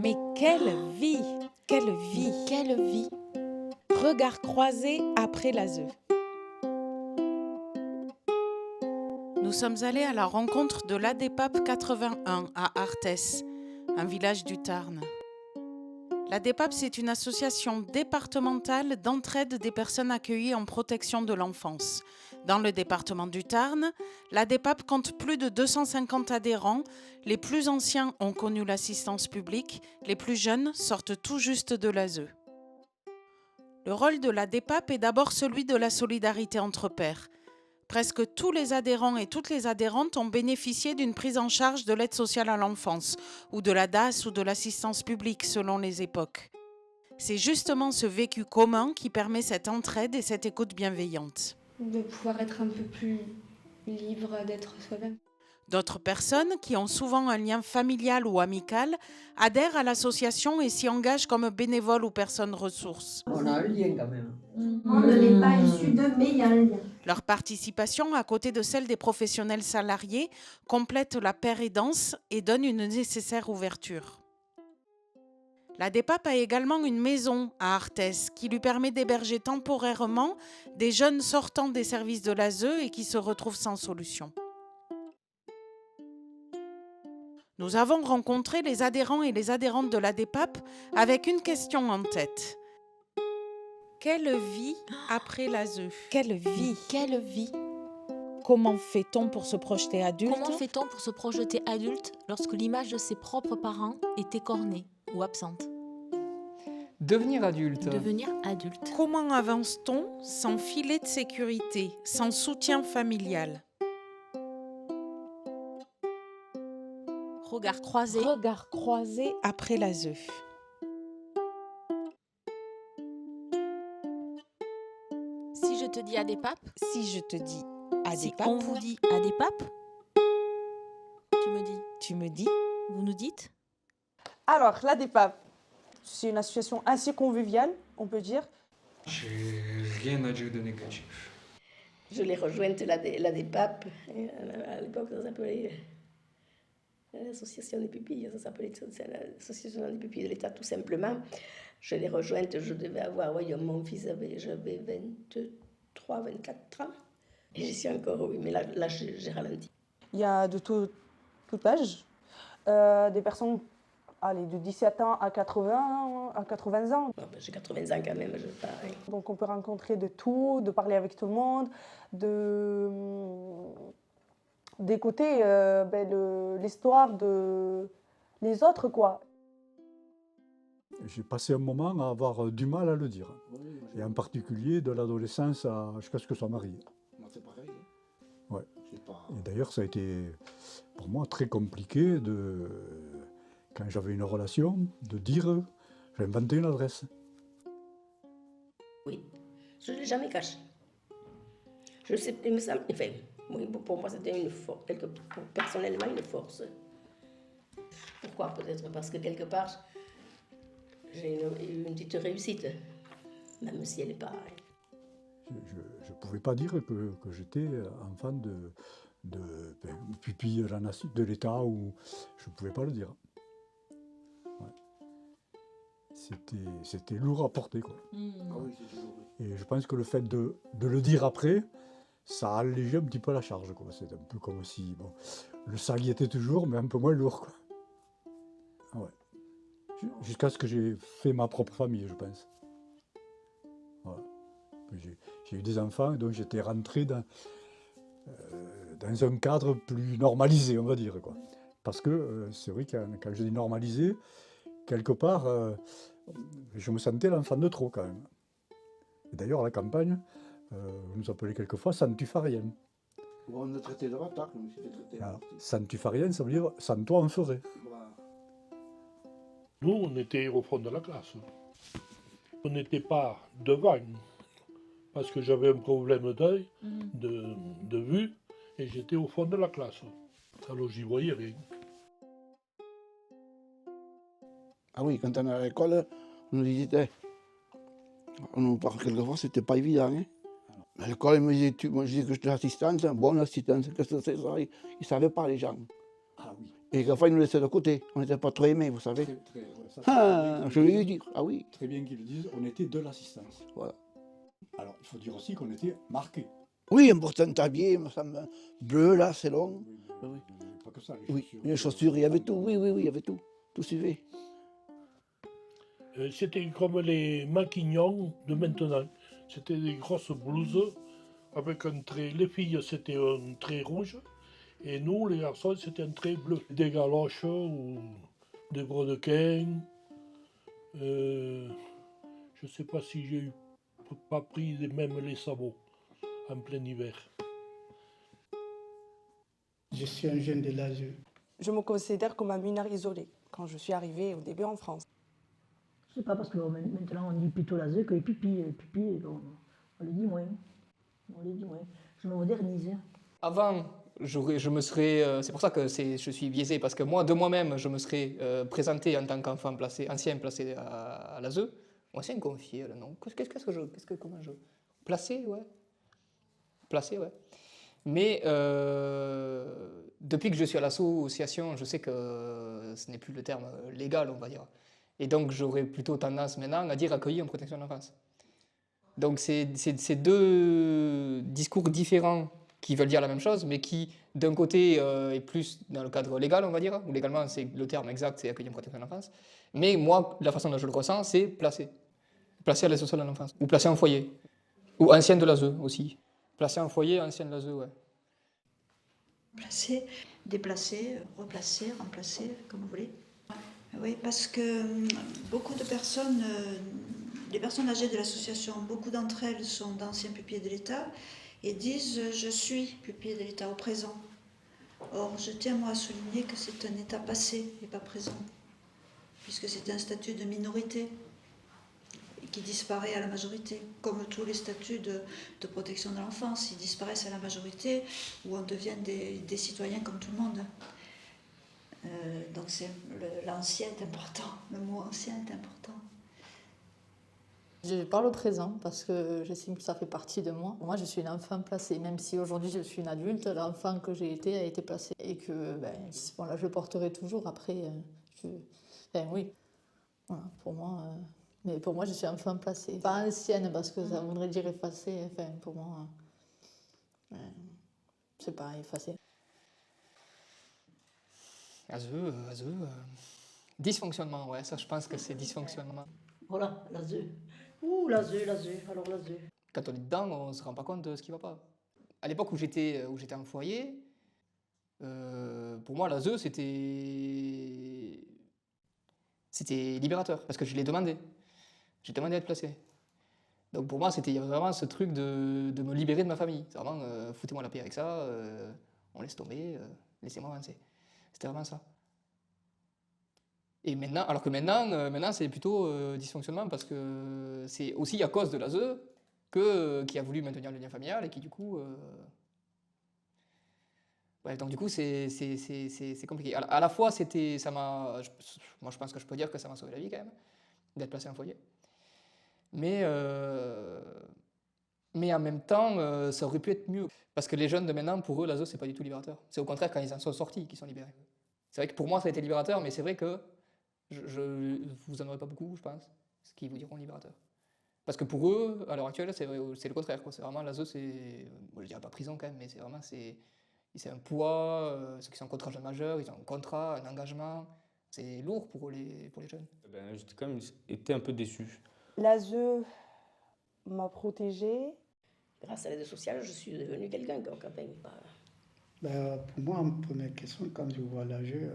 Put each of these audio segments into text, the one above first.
Mais quelle vie! Quelle vie! Quelle vie! Regard croisé après l'ASE. Nous sommes allés à la rencontre de l'ADEPAP 81 à Arthès, un village du Tarn. L'ADEPAP, c'est une association départementale d'entraide des personnes accueillies en protection de l'enfance. Dans le département du Tarn, l'ADEPAP compte plus de 250 adhérents. Les plus anciens ont connu l'assistance publique, les plus jeunes sortent tout juste de l'ASE. Le rôle de l'ADEPAP est d'abord celui de la solidarité entre pairs. Presque tous les adhérents et toutes les adhérentes ont bénéficié d'une prise en charge de l'aide sociale à l'enfance, ou de la DAS ou de l'assistance publique selon les époques. C'est justement ce vécu commun qui permet cette entraide et cette écoute bienveillante. De pouvoir être un peu plus libre d'être soi-même. D'autres personnes, qui ont souvent un lien familial ou amical, adhèrent à l'association et s'y engagent comme bénévoles ou personnes ressources. On a un lien quand même. On ne l'est pas issu d'eux, mais il y a un lien. Leur participation, à côté de celle des professionnels salariés, complète la paire-aidance et donne une nécessaire ouverture. L'ADEPAP a également une maison à Arthès qui lui permet d'héberger temporairement des jeunes sortant des services de l'ASE et qui se retrouvent sans solution. Nous avons rencontré les adhérents et les adhérentes de l'ADEPAP avec une question en tête. Quelle vie après l'ASE? Quelle vie? Quelle vie! Comment fait-on pour se projeter adulte? Comment fait-on pour se projeter adulte lorsque l'image de ses propres parents est écornée ou absente? Devenir adulte. Devenir adulte. Comment avance-t-on sans filet de sécurité, sans soutien familial? Regard croisé. Regard croisé après l'ASE. Si je te dis ADEPAP, Si je te dis si ADEPAP, on vous dit ADEPAP, tu me dis, vous nous dites? Alors, l'ADEPAP, c'est une association assez conviviale, on peut dire. J'ai rien à dire de négatif. Je l'ai rejointe, l'ADEPAP, à l'époque ça s'appelait l'association des pupilles, ça s'appelait l'association des pupilles de l'État tout simplement. Je l'ai rejointe, je devais avoir, mon fils j'avais 23, 24 ans, et j'y suis encore, oui, mais là j'ai ralenti. Il y a de tout âge, des personnes de 17 ans à 80 ans. Bon, j'ai 80 ans quand même, je pas. Donc on peut rencontrer de tout, de parler avec tout le monde, d'écouter l'histoire de les autres, quoi. J'ai passé un moment à avoir du mal à le dire. Et en particulier de l'adolescence jusqu'à ce que je sois marié. Moi, c'est pareil. Ouais. Pas... Et d'ailleurs, ça a été pour moi très compliqué quand j'avais une relation, de dire j'ai inventé une adresse. Oui, je ne l'ai jamais caché. Je sais, il me semble, enfin, oui, pour moi c'était une force, personnellement une force. Pourquoi? Peut-être parce que quelque part, j'ai eu une petite réussite, même si elle n'est pas... Je ne pouvais pas dire que j'étais enfant de pupille de l'État, ou je ne pouvais pas le dire. Ouais. C'était lourd à porter, quoi. Ah oui, c'est toujours... Et je pense que le fait de le dire après, ça a allégé un petit peu la charge, quoi. C'est un peu comme si le sac y était toujours, mais un peu moins lourd, quoi. Ah ouais. Jusqu'à ce que j'ai fait ma propre famille, je pense. Voilà. J'ai eu des enfants, donc j'étais rentré dans un cadre plus normalisé, on va dire, quoi. Parce que c'est vrai que quand je dis normalisé, quelque part, je me sentais l'enfant de trop, quand même. Et d'ailleurs, à la campagne, on nous appelait quelquefois Santufarien. On nous traitait de ratard, comme si c'était traité. Santufarien, ça veut dire sans toi on ferait. Voilà. Nous, on était au fond de la classe. On n'était pas devant, parce que j'avais un problème d'œil, de vue, et j'étais au fond de la classe. Alors j'y voyais rien. Ah oui, quand on est à l'école, on nous disait, quelquefois c'était pas évident. Hein. À l'école, ils me disaient, moi je disais que j'étais assistante, bonne assistante, qu'est-ce que c'est ça? Ils ne savaient pas les gens. Ah oui. Et qu'enfin, ils nous laissaient de côté. On n'était pas trop aimés, vous savez. Je lui ai dit, ah oui. Très bien qu'ils le disent, on était de l'assistance. Voilà. Alors, il faut dire aussi qu'on était marqués. Oui, un portant tablier, bleu, là, c'est long. Oui. Pas que ça, les Oui, chaussures. les chaussures, il y avait tout. Oui, il y avait tout. Tout suivait. C'était comme les maquignons de maintenant. C'était des grosses blouses avec un trait. Les filles, c'était un trait rouge. Et nous, les garçons, c'était un trait bleu. Des galoches ou des brodequins. Je ne sais pas si j'ai pas pris même les sabots en plein hiver. Je suis un jeune de l'ASE. Je me considère comme un mineur isolé quand je suis arrivée au début en France. Je sais pas, parce que maintenant on dit plutôt l'ASE que les pupilles. Les pupilles, on les dit moins. Je me modernise. Avant, je me serais... c'est pour ça que je suis biaisé, parce que moi, de moi-même, je me serais présenté en tant qu'enfant placé, ancien placé à l'ASE. Ancien confié, là, non. Comment je... Placé, ouais. Placé, ouais. Mais depuis que je suis à l'association, je sais que ce n'est plus le terme légal, on va dire. Et donc, j'aurais plutôt tendance maintenant à dire accueilli en protection de l'enfance. Donc, c'est deux discours différents qui veulent dire la même chose, mais qui, d'un côté, est plus dans le cadre légal, on va dire, où légalement, c'est le terme exact, c'est accueilli en protection de l'enfance. Mais moi, la façon dont je le ressens, c'est placé. Placé à l'aide sociale de l'enfance. Ou placé en foyer. Ou ancienne de l'ASE aussi. Placé en foyer, ancienne de l'ASE, ouais. Placé, déplacé, replacé, remplacé, comme vous voulez. Oui, parce que beaucoup de personnes, les personnes âgées de l'association, beaucoup d'entre elles sont d'anciens pupilles de l'État et disent « je suis pupille de l'État au présent ». Or, je tiens moi à souligner que c'est un état passé et pas présent, puisque c'est un statut de minorité qui disparaît à la majorité, comme tous les statuts de protection de l'enfance, ils disparaissent à la majorité, où on devient des citoyens comme tout le monde. Donc l'ancien est important, le mot ancien est important. Je parle au présent parce que j'estime que ça fait partie de moi. Moi, je suis une enfant placée, même si aujourd'hui je suis une adulte, l'enfant que j'ai été a été placé et que là, je le porterai toujours. Après, oui, voilà, pour moi. Mais pour moi, je suis enfant placée. Pas ancienne, parce que ça voudrait dire effacée. Enfin, pour moi, c'est pas effacé. ASE, dysfonctionnement, ouais, ça je pense que c'est dysfonctionnement. Voilà, l'ASE. L'ASE, alors l'ASE. Quand on est dedans, on ne se rend pas compte de ce qui ne va pas. À l'époque où j'étais en foyer, pour moi, l'ASE, c'était libérateur, parce que je l'ai demandé. J'ai demandé à être placé. Donc pour moi, il y avait vraiment ce truc de me libérer de ma famille. C'est vraiment, foutez-moi la paix avec ça, on laisse tomber, laissez-moi avancer. C'était vraiment ça. Et maintenant, alors que maintenant c'est plutôt dysfonctionnement, parce que c'est aussi à cause de l'ASE qui a voulu maintenir le lien familial et qui du coup... Ouais, donc du coup, c'est compliqué. À la fois, moi je pense que je peux dire que ça m'a sauvé la vie quand même, d'être placé en foyer. Mais en même temps, ça aurait pu être mieux. Parce que les jeunes de maintenant, pour eux, l'ASE, c'est pas du tout libérateur. C'est au contraire quand ils en sont sortis qu'ils sont libérés. C'est vrai que pour moi, ça a été libérateur, mais c'est vrai que vous en aurez pas beaucoup, je pense, ce qui vous diront libérateur. Parce que pour eux, à l'heure actuelle, c'est le contraire, quoi. C'est vraiment l'ASE, je dirais pas prison quand même, mais c'est vraiment c'est un poids. Ceux qui sont en contrat jeune majeur, ils ont un contrat, un engagement. C'est lourd pour les jeunes. J'ai quand même été un peu déçu. L'ASE m'a protégée. Grâce à l'aide sociale, je suis devenue quelqu'un quand même. Pour moi, en première question, quand je vois l'ASE,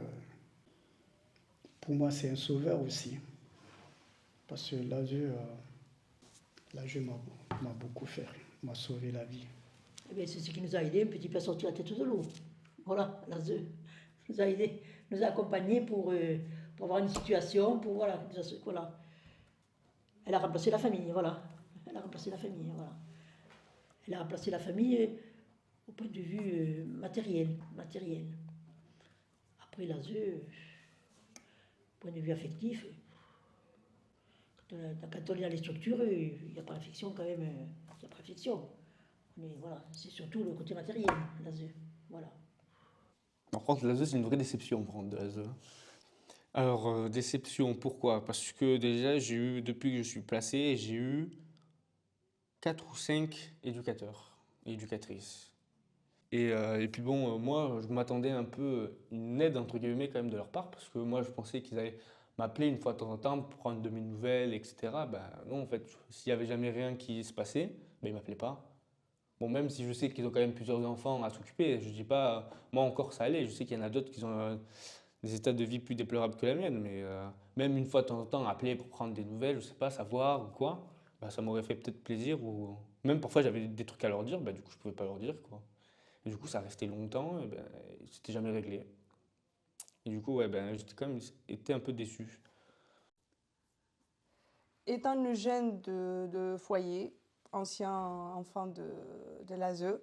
pour moi, c'est un sauveur aussi. Parce que l'ASE m'a beaucoup fait, m'a sauvé la vie. C'est ce qui nous a aidés un petit peu à sortir la tête de l'eau. Voilà, l'ASE nous a aidés, nous a accompagnés pour avoir une situation, voilà. Elle a remplacé la famille, voilà. Elle a remplacé la famille, voilà. Elle a remplacé la famille au point de vue matériel. Après l'ASE, au point de vue affectif, quand on est dans les structures, il n'y a pas d'affection quand même, il n'y a pas d'affection. Mais voilà, c'est surtout le côté matériel, l'ASE, voilà. Alors contre, l'ASE, c'est une vraie déception, par contre, de l'ASE. Alors, déception, pourquoi? Parce que déjà, depuis que je suis placé, j'ai eu 4 ou 5 éducateurs et éducatrices. Et puis bon, moi, je m'attendais un peu une aide, entre guillemets, quand même, de leur part, parce que moi, je pensais qu'ils allaient m'appeler une fois de temps en temps pour prendre de mes nouvelles, etc. Ben non, en fait, s'il n'y avait jamais rien qui se passait, ben, ils ne m'appelaient pas. Bon, même si je sais qu'ils ont quand même plusieurs enfants à s'occuper, je dis pas, moi encore ça allait, je sais qu'il y en a d'autres qui ont des états de vie plus déplorables que la mienne, mais même une fois de temps en temps, appeler pour prendre des nouvelles, je sais pas, savoir ou quoi, bah, ça m'aurait fait peut-être plaisir, ou même parfois j'avais des trucs à leur dire, bah, du coup je pouvais pas leur dire, quoi. Et du coup ça restait longtemps, et ben, c'était jamais réglé. Et du coup, ouais, ben, j'étais quand même été un peu déçu. Étant une jeune de foyer, ancien enfant de l'ASE,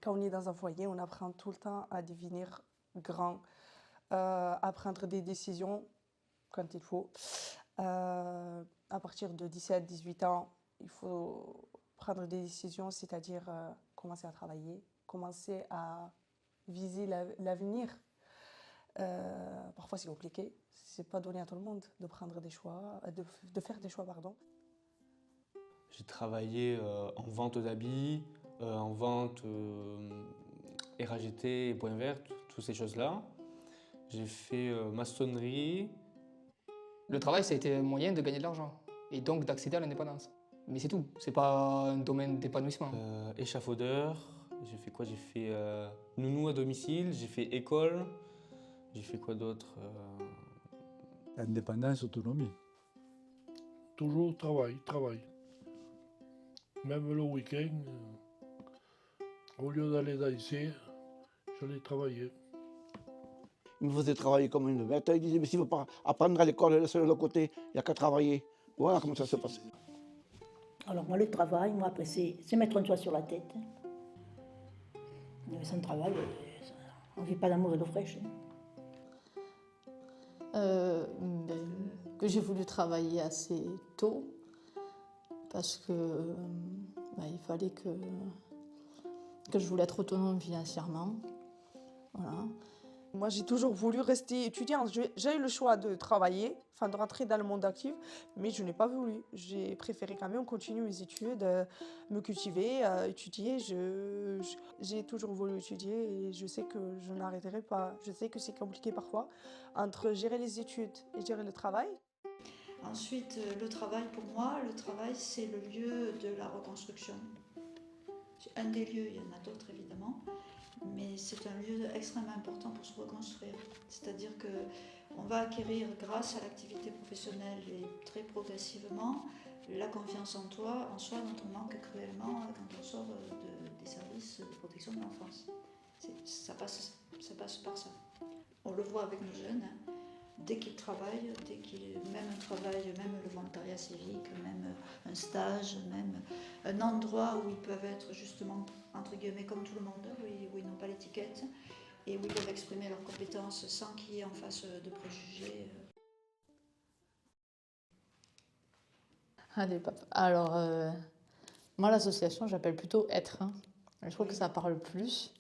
quand on est dans un foyer, on apprend tout le temps à devenir grand, à prendre des décisions quand il faut. À partir de 17-18 ans, il faut prendre des décisions, c'est-à-dire commencer à travailler, commencer à viser l'avenir. Parfois c'est compliqué, c'est pas donné à tout le monde de prendre des choix, de faire des choix, pardon. J'ai travaillé en vente d'habits, en vente RAGT, Point Vert, toutes ces choses-là. J'ai fait maçonnerie. Le travail, ça a été un moyen de gagner de l'argent et donc d'accéder à l'indépendance. Mais c'est tout, c'est pas un domaine d'épanouissement. Échafaudeur, j'ai fait quoi? J'ai fait nounou à domicile, j'ai fait école, j'ai fait quoi d'autre? Indépendance, autonomie. Toujours travail, travail. Même le week-end, au lieu d'aller danser, j'allais travailler. Il me faisait travailler comme une bête. Il disait, mais s'il ne veut pas apprendre à l'école, laisse-le de côté, il n'y a qu'à travailler. Voilà comment ça se passe. Alors moi, le travail, moi, après, c'est mettre un toit sur la tête. Sans travail, on ne vit pas d'amour et d'eau fraîche. Que j'ai voulu travailler assez tôt parce que il fallait que je voulais être autonome financièrement. Voilà. Moi, j'ai toujours voulu rester étudiante. J'ai eu le choix de travailler, enfin de rentrer dans le monde actif, mais je n'ai pas voulu. J'ai préféré quand même continuer mes études, me cultiver, étudier. J'ai toujours voulu étudier et je sais que je n'arrêterai pas. Je sais que c'est compliqué parfois entre gérer les études et gérer le travail. Ensuite, le travail, pour moi, le travail, c'est le lieu de la reconstruction. C'est un des lieux, il y en a d'autres évidemment, mais c'est un lieu extrêmement important pour se reconstruire. C'est-à-dire qu'on va acquérir, grâce à l'activité professionnelle et très progressivement, la confiance en soi dont on manque cruellement quand on sort des services de protection de l'enfance. Ça passe par ça. On le voit avec nos jeunes. Dès qu'ils travaillent, même un travail, même le volontariat civique, même un stage, même un endroit où ils peuvent être justement, entre guillemets, comme tout le monde, où ils n'ont pas l'étiquette et où ils peuvent exprimer leurs compétences sans qu'il y ait en face de préjugés. Allez, papa. Alors, moi, l'association, j'appelle plutôt être. Je trouve que ça parle plus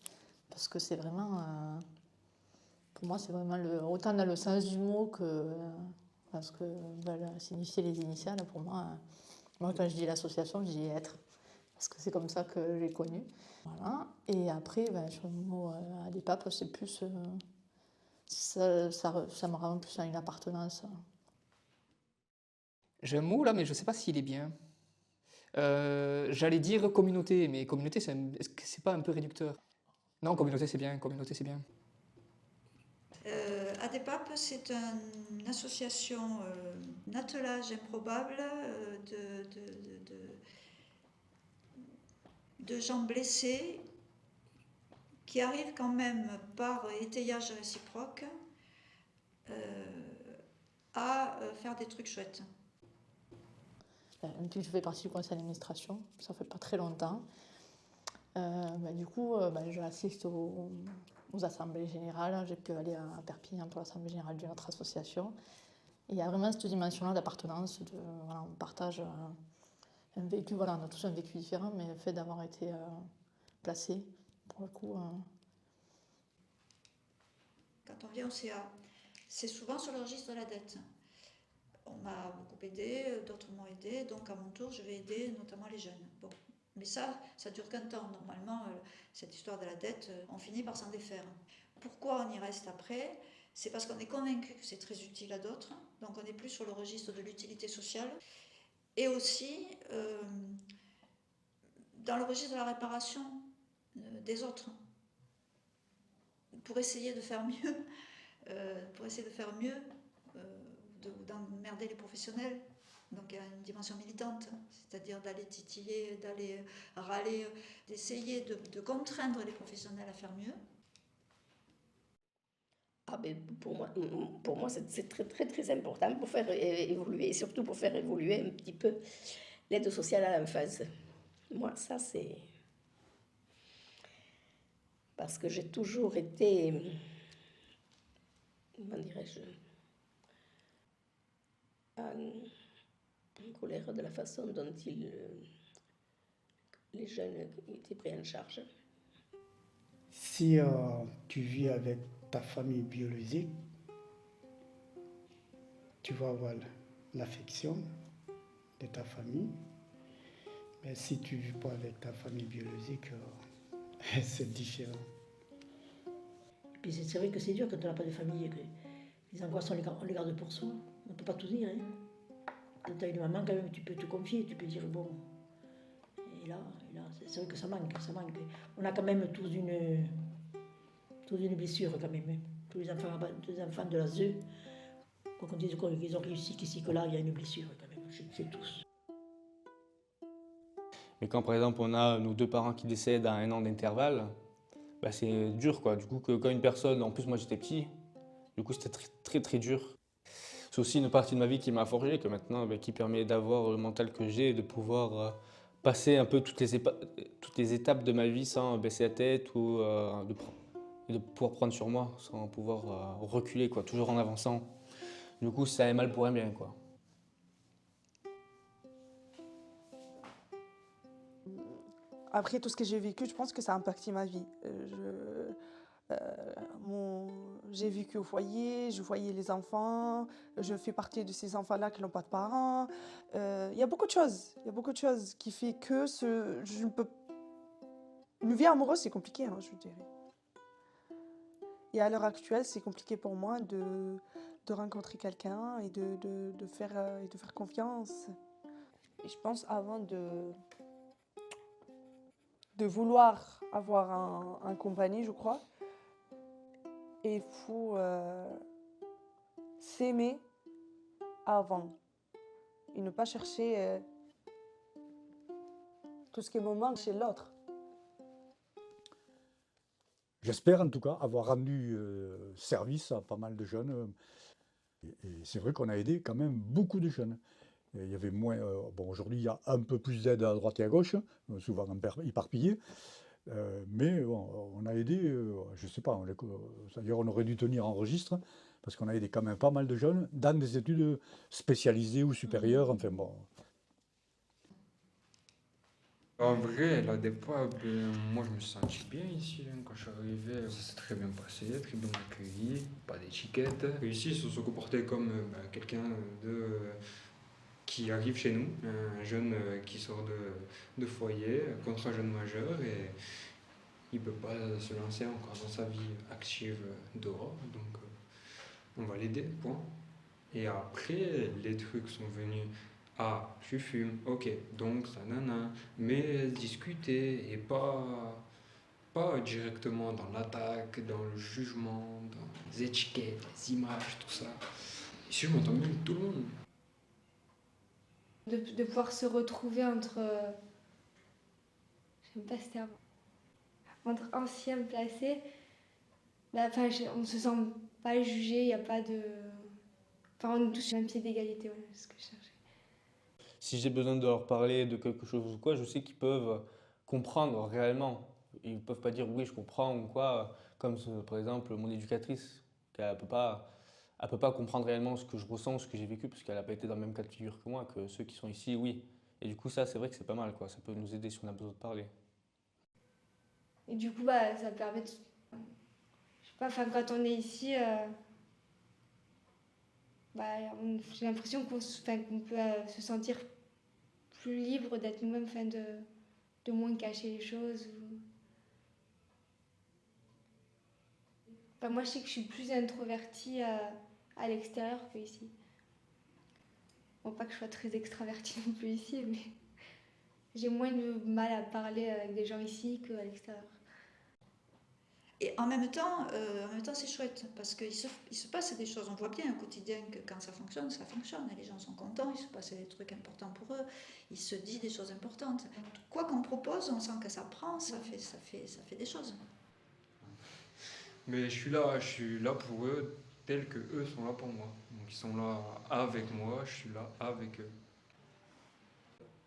parce que c'est vraiment... Pour moi, c'est vraiment autant dans le sens du mot que parce que signifier les initiales. Pour moi, quand je dis l'association, je dis être parce que c'est comme ça que j'ai connu. Voilà. Et après, sur le mot ADEPAP, c'est plus ça me rend plus à une appartenance. J'ai un mot là, mais je ne sais pas s'il est bien. J'allais dire communauté, mais communauté, est-ce que c'est pas un peu réducteur? Non, communauté, c'est bien. Communauté, c'est bien. ADEPAP, c'est une association, un attelage improbable de gens blessés qui arrivent quand même par étayage réciproque à faire des trucs chouettes. Je fais partie du conseil d'administration, ça fait pas très longtemps. Du coup, j'assiste aux assemblées générales. J'ai pu aller à Perpignan pour l'assemblée générale de notre association. Et il y a vraiment cette dimension-là d'appartenance. On partage un vécu. Voilà, on a tous un vécu différent, mais le fait d'avoir été placé, pour le coup... quand on vient au CA, c'est souvent sur le registre de la dette. On m'a beaucoup aidé, d'autres m'ont aidé, donc à mon tour, je vais aider notamment les jeunes. Bon. Mais ça dure qu'un temps. Normalement, cette histoire de la dette, on finit par s'en défaire. Pourquoi on y reste après? C'est parce qu'on est convaincu que c'est très utile à d'autres, donc on n'est plus sur le registre de l'utilité sociale. Et aussi, dans le registre de la réparation des autres, pour essayer de faire mieux, d'emmerder les professionnels. Donc il y a une dimension militante, c'est-à-dire d'aller titiller, d'aller râler, d'essayer de contraindre les professionnels à faire mieux. Ah ben pour moi c'est très très très important pour faire évoluer, et surtout pour faire évoluer un petit peu l'aide sociale à l'enfance. Moi ça c'est... Parce que j'ai toujours été, comment dirais-je, en colère de la façon dont les jeunes étaient pris en charge. Si tu vis avec ta famille biologique, tu vas avoir l'affection de ta famille. Mais si tu ne vis pas avec ta famille biologique, c'est différent. Et puis c'est vrai que c'est dur quand on n'a pas de famille et que les angoisses, on les garde pour soi. On ne peut pas tout dire. Hein. Quand tu as une maman, quand même, tu peux te confier, tu peux dire bon. Et là c'est vrai que ça manque. On a quand même tous une blessure quand même. Hein. Tous les enfants de l'ASE, quand on dit qu'ils ont réussi, qu'ici, que là, il y a une blessure quand même. C'est tous. Mais quand par exemple on a nos deux parents qui décèdent à 1 an d'intervalle, bah, c'est dur quoi. Du coup, quand une personne, en plus moi j'étais petit, du coup c'était très très très dur. C'est aussi une partie de ma vie qui m'a forgé, que maintenant, qui permet d'avoir le mental que j'ai et de pouvoir passer un peu toutes les étapes de ma vie sans baisser la tête ou de pouvoir prendre sur moi, sans pouvoir reculer, quoi, toujours en avançant. Du coup, ça est mal pour un bien, quoi. Après tout ce que j'ai vécu, je pense que ça a impacté ma vie. J'ai vécu au foyer, je voyais les enfants, je fais partie de ces enfants-là qui n'ont pas de parents. Il y a beaucoup de choses qui font que je ne peux... Une vie amoureuse, c'est compliqué, hein, je dirais. Et à l'heure actuelle, c'est compliqué pour moi de rencontrer quelqu'un et de faire confiance. Et je pense avant de vouloir avoir un compagnie, je crois, il faut s'aimer avant et ne pas chercher tout ce qui me manque chez l'autre. J'espère en tout cas avoir rendu service à pas mal de jeunes. Et c'est vrai qu'on a aidé quand même beaucoup de jeunes. Et il y avait moins. Bon, aujourd'hui, il y a un peu plus d'aide à droite et à gauche, souvent éparpillées. Mais bon, on a aidé, je ne sais pas, c'est-à-dire on aurait dû tenir un registre, parce qu'on a aidé quand même pas mal de jeunes dans des études spécialisées ou supérieures. Enfin bon. En vrai, la DEPAB, moi je me suis senti bien ici. Quand je suis arrivé, ça s'est très bien passé, très bien accueilli, pas d'étiquette. Ici, ils se sont comportés comme quelqu'un qui arrive chez nous, un jeune qui sort de foyer, contre un jeune majeur, et il ne peut pas se lancer encore dans sa vie active dehors, donc on va l'aider, point. Et après, les trucs sont venus. Ah, tu fumes, ok, donc ça nana, mais discuter et pas directement dans l'attaque, dans le jugement, dans les étiquettes, les images, tout ça. Ici, je m'entends bien avec tout le monde. De pouvoir se retrouver entre... j'aime pas ce terme. Entre anciens placés, on ne se sent pas jugé, il n'y a pas de... Enfin, on est tous sur un pied d'égalité, voilà, c'est ce que je cherchais. Si j'ai besoin de leur parler de quelque chose ou quoi, je sais qu'ils peuvent comprendre réellement. Ils ne peuvent pas dire oui, je comprends ou quoi, comme par exemple mon éducatrice, elle ne peut pas comprendre réellement ce que je ressens, ce que j'ai vécu, parce qu'elle n'a pas été dans le même cas de figure que moi, que ceux qui sont ici, oui. Et du coup, ça, c'est vrai que c'est pas mal, quoi. Ça peut nous aider si on a besoin de parler. Et du coup, ça permet de... Je sais Enfin, quand on est ici, j'ai l'impression qu'on peut se sentir plus libre d'être nous-mêmes, de moins cacher les choses. Moi, je sais que je suis plus introvertie à l'extérieur qu'ici. Bon, pas que je sois très extravertie non plus ici, mais j'ai moins de mal à parler avec des gens ici qu'à l'extérieur. Et en même temps c'est chouette, parce qu'il se passe des choses. On voit bien au quotidien que quand ça fonctionne, et les gens sont contents, il se passe des trucs importants pour eux, il se dit des choses importantes. Quoi qu'on propose, on sent que ça prend, ça fait des choses. Mais je suis là pour eux, tels que eux sont là pour moi. Donc ils sont là avec moi, je suis là avec eux.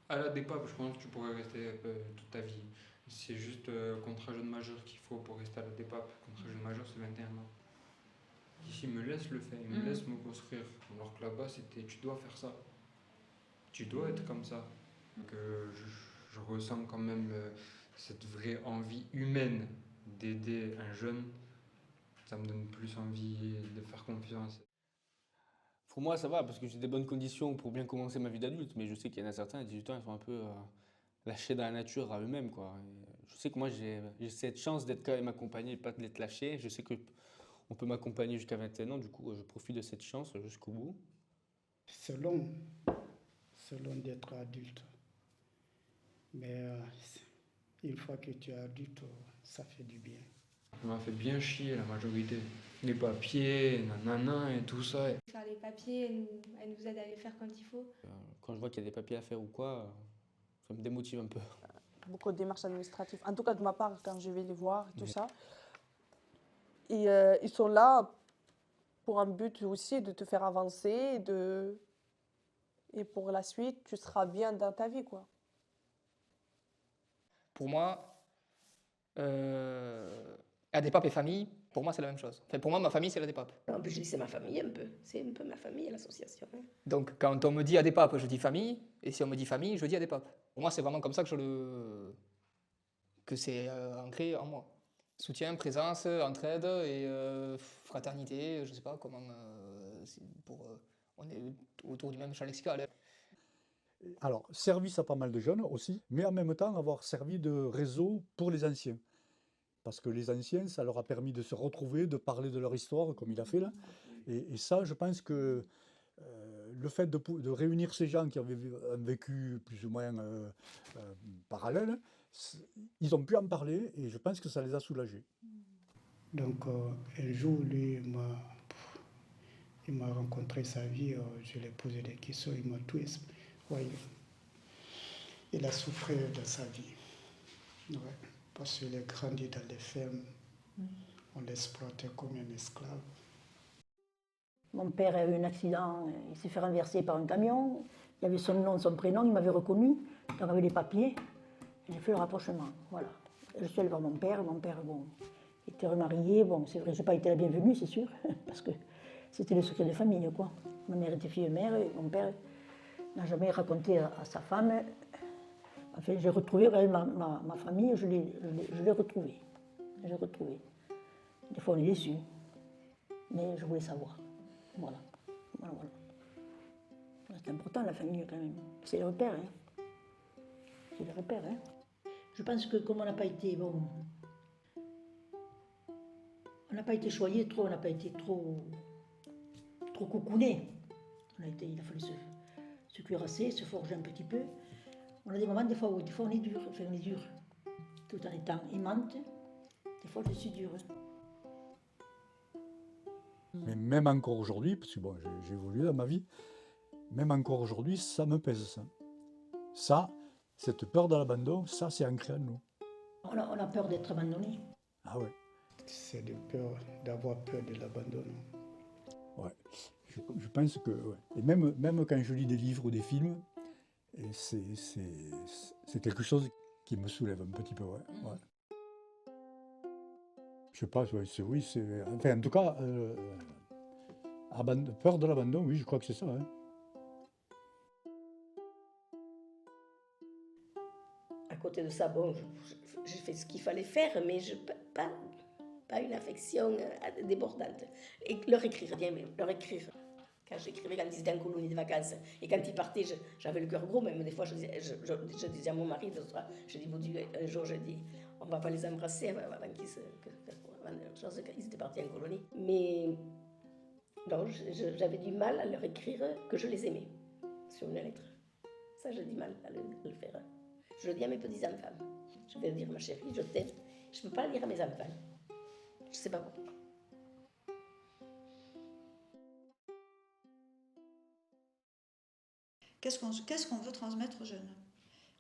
À la DEPAP, je pense que tu pourrais rester toute ta vie. C'est juste contrat jeune majeur qu'il faut pour rester à la DEPAP. Contrat jeune majeur, c'est 21 ans. Ici, ils me laissent le faire, ils me laissent me construire. Alors que là-bas, c'était tu dois faire ça. Tu dois être comme ça. Donc, je ressens quand même cette vraie envie humaine d'aider un jeune. Ça me donne plus envie de faire confiance. Pour moi, ça va, parce que j'ai des bonnes conditions pour bien commencer ma vie d'adulte, mais je sais qu'il y en a certains à 18 ans, ils sont un peu lâchés dans la nature à eux-mêmes, quoi. Et je sais que moi, j'ai cette chance d'être quand même accompagné et pas d'être lâché. Je sais qu'on peut m'accompagner jusqu'à 21 ans, du coup, je profite de cette chance jusqu'au bout. Selon d'être adulte. Mais une fois que tu es adulte, ça fait du bien. Ça m'a fait bien chier la majorité. Les papiers, nanana et tout ça. Faire les papiers, elle nous aide à les faire quand il faut. Quand je vois qu'il y a des papiers à faire ou quoi, ça me démotive un peu. Beaucoup de démarches administratives, en tout cas de ma part, quand je vais les voir, tout ça. Et ils sont là pour un but aussi de te faire avancer, et pour la suite, tu seras bien dans ta vie, quoi. Pour moi, la DEPAP et famille, pour moi, c'est la même chose. Enfin, pour moi, ma famille, c'est la DEPAP. En plus, je dis c'est ma famille un peu. C'est un peu ma famille, l'association. Hein. Donc, quand on me dit ADEPAP, je dis famille. Et si on me dit famille, je dis ADEPAP. Pour moi, c'est vraiment comme ça que c'est ancré en moi. Soutien, présence, entraide et fraternité, je sais pas comment... on est autour du même champ lexical. Alors, service à pas mal de jeunes aussi, mais en même temps avoir servi de réseau pour les anciens. Parce que les anciens, ça leur a permis de se retrouver, de parler de leur histoire, comme il a fait là. Et ça, je pense que le fait de réunir ces gens qui avaient un vécu plus ou moins parallèle, ils ont pu en parler et je pense que ça les a soulagés. Donc, un jour, lui, il m'a rencontré sa vie, je lui ai posé des questions, il m'a tout expliqué. Ouais, il a souffert de sa vie. Ouais, parce qu'il est grandi dans les fermes. On l'exploitait comme un esclave. Mon père a eu un accident, il s'est fait renverser par un camion. Il y avait son nom, son prénom, il m'avait reconnu. Donc avec les papiers, j'ai fait le rapprochement. Voilà. Je suis allée voir mon père, bon, il était remarié. Bon, c'est vrai, je n'ai pas été la bienvenue, c'est sûr, parce que c'était le secret de famille, quoi. Ma mère était fille-mère et mon père n'a jamais raconté à sa femme. Enfin, j'ai retrouvé quand même ma famille, je l'ai retrouvée. Je l'ai retrouvée. Des fois, on est déçus, mais je voulais savoir. Voilà. C'est important, la famille, quand même. C'est le repère, hein. C'est le repère, hein. Je pense que comme on n'a pas été, bon... On n'a pas été choyé trop, on n'a pas été trop coucouné. Il a fallu se cuirasser, se forger un petit peu. On a des moments, des fois on est dur, enfin on est dur. Tout en étant aimante, des fois je suis dure. Mais même encore aujourd'hui, parce que bon, j'ai évolué dans ma vie, même encore aujourd'hui, ça me pèse, ça. Ça, cette peur de l'abandon, ça c'est ancré en nous. On a peur d'être abandonné. Ah ouais. C'est d'avoir peur de l'abandon. Ouais, je pense que... Ouais. Et même quand je lis des livres ou des films, c'est quelque chose qui me soulève un petit peu, ouais. Ouais. Je sais pas, oui, c'est... Enfin, en tout cas, peur de l'abandon, oui, je crois que c'est ça. Hein. À côté de ça, bon, j'ai fait ce qu'il fallait faire, mais je peux pas... pas une affection débordante. Et leur écrire bien même, leur écrire. Quand j'écrivais, quand ils étaient en colonie de vacances, et quand ils partaient, j'avais le cœur gros, même des fois, je disais à mon mari, je dis, un jour, je dis, on ne va pas les embrasser avant qu'ils étaient partis en colonie. Mais donc, j'avais du mal à leur écrire que je les aimais sur une lettre. Ça, j'ai du mal à le faire. Je le dis à mes petits-enfants. Je vais dire, ma chérie, je t'aime. Je ne peux pas le dire à mes enfants. Je ne sais pas pourquoi. Qu'est-ce qu'on veut transmettre aux jeunes?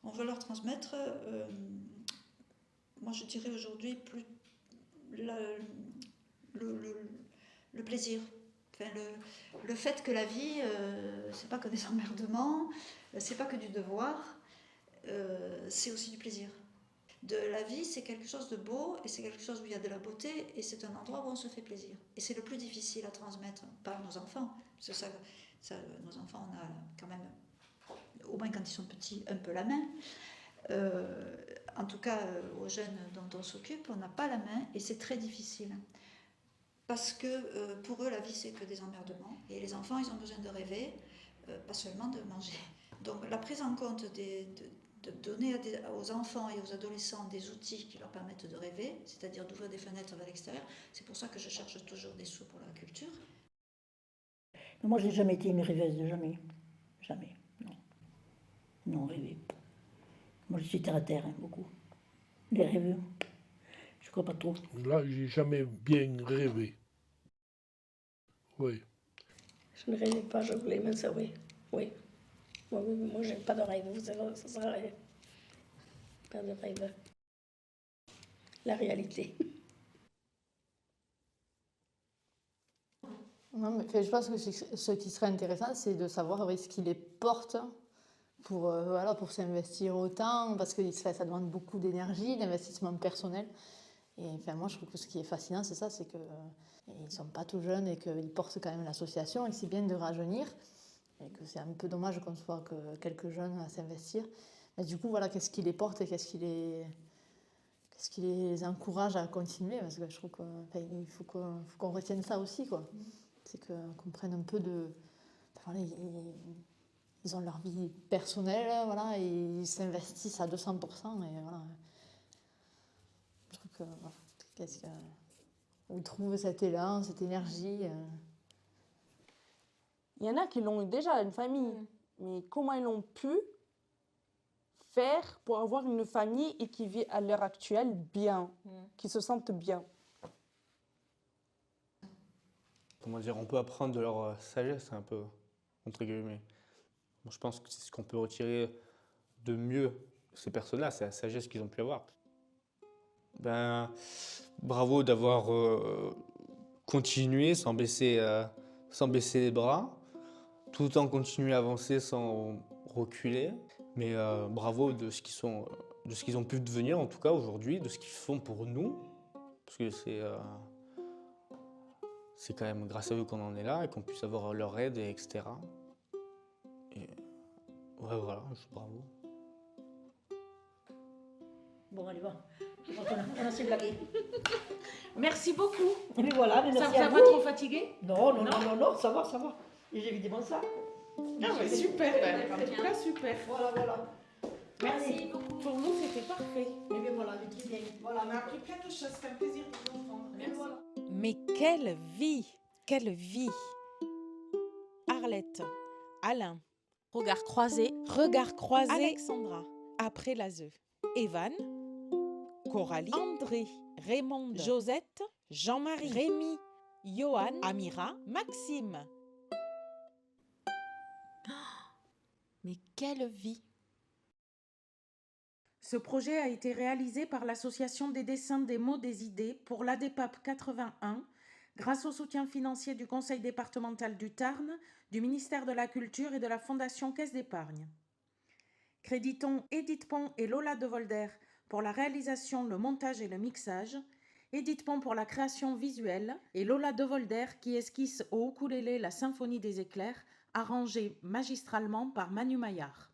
On veut leur transmettre, moi je dirais aujourd'hui, plus le plaisir. Enfin, le fait que la vie, c'est pas que des emmerdements, c'est pas que du devoir, c'est aussi du plaisir. La vie, c'est quelque chose de beau, et c'est quelque chose où il y a de la beauté, et c'est un endroit où on se fait plaisir. Et c'est le plus difficile à transmettre par nos enfants. Parce que nos enfants, on a quand même, au moins quand ils sont petits, un peu la main. En tout cas, aux jeunes dont on s'occupe, on n'a pas la main, et c'est très difficile. Parce que pour eux, la vie, c'est que des emmerdements. Et les enfants, ils ont besoin de rêver, pas seulement de manger. Donc la prise en compte de donner aux enfants et aux adolescents des outils qui leur permettent de rêver, c'est-à-dire d'ouvrir des fenêtres vers l'extérieur, c'est pour ça que je cherche toujours des sous pour la culture. Mais moi, je n'ai jamais été une rêveuse, jamais. Jamais, non. Non, rêver. Moi, je suis terre à terre, hein, beaucoup. Les rêveux, je crois pas trop. Là, j'ai jamais bien rêvé. Oui. Je ne rêvais pas, je voulais, mais ça, oui. Oui. Moi, je n'ai pas de rêve, vous savez, ça sert à rien. Pas de rêve. La réalité. Non, mais je pense que ce qui serait intéressant, c'est de savoir ce qui les porte pour s'investir autant, parce que ça demande beaucoup d'énergie, d'investissement personnel. Et enfin, moi, je trouve que ce qui est fascinant, c'est ça, c'est qu'ils ne sont pas tout jeunes et qu'ils portent quand même l'association, et c'est bien de rajeunir, et que c'est un peu dommage qu'on soit que quelques jeunes à s'investir. Mais du coup, voilà, qu'est-ce qui les porte et qu'est-ce qui les encourage à continuer, parce que je trouve qu'il faut qu'on retienne ça aussi, quoi. C'est qu'on prenne un peu de... Voilà, ils ont leur vie personnelle, voilà, et ils s'investissent à 200%, et voilà. Je trouve que... Où ils trouvent cet élan, cette énergie. Il y en a qui l'ont eu déjà, une famille. Mais comment ils ont pu faire pour avoir une famille et qui vit à l'heure actuelle bien, qui se sentent bien? Comment dire, on peut apprendre de leur sagesse, un peu, entre guillemets. Moi, je pense que c'est ce qu'on peut retirer de mieux ces personnes-là, c'est la sagesse qu'ils ont pu avoir. Ben, bravo d'avoir continué sans baisser les bras, tout en continuant à avancer sans reculer. Mais bravo de ce qu'ils ont pu devenir, en tout cas aujourd'hui, de ce qu'ils font pour nous, parce que c'est quand même grâce à eux qu'on en est là et qu'on puisse avoir leur aide, etc. Et ouais, voilà, bravo. Bon, allez, va. On a assez blagué. Merci beaucoup. Et puis voilà, Ça merci vous à a vous. pas trop fatigué? Non, ça va. Et j'ai évidemment ça. Ah ouais, super, en tout cas super. Voilà. Merci beaucoup. Pour nous, c'était parfait. Et bien voilà, du très bien. Voilà, on a appris plein de choses, c'était un plaisir de vous entendre. Et voilà. Mais quelle vie! Quelle vie! Arlette, Alain, Regard croisé. regard croisé, Alexandra. après l'ASE, Evan, Coralie, André, Raymond, Josette, Jean-Marie, Rémi, Johan, Amira, Maxime. Mais quelle vie! Ce projet a été réalisé par l'Association des dessins des mots des idées pour l'ADEPAP 81, grâce au soutien financier du Conseil départemental du Tarn, du ministère de la Culture et de la Fondation Caisse d'épargne. Créditons Edith Pont et Lola de Volder pour la réalisation, le montage et le mixage, Edith Pont pour la création visuelle et Lola de Volder qui esquisse au ukulélé la symphonie des éclairs, arrangée magistralement par Manu Maillard.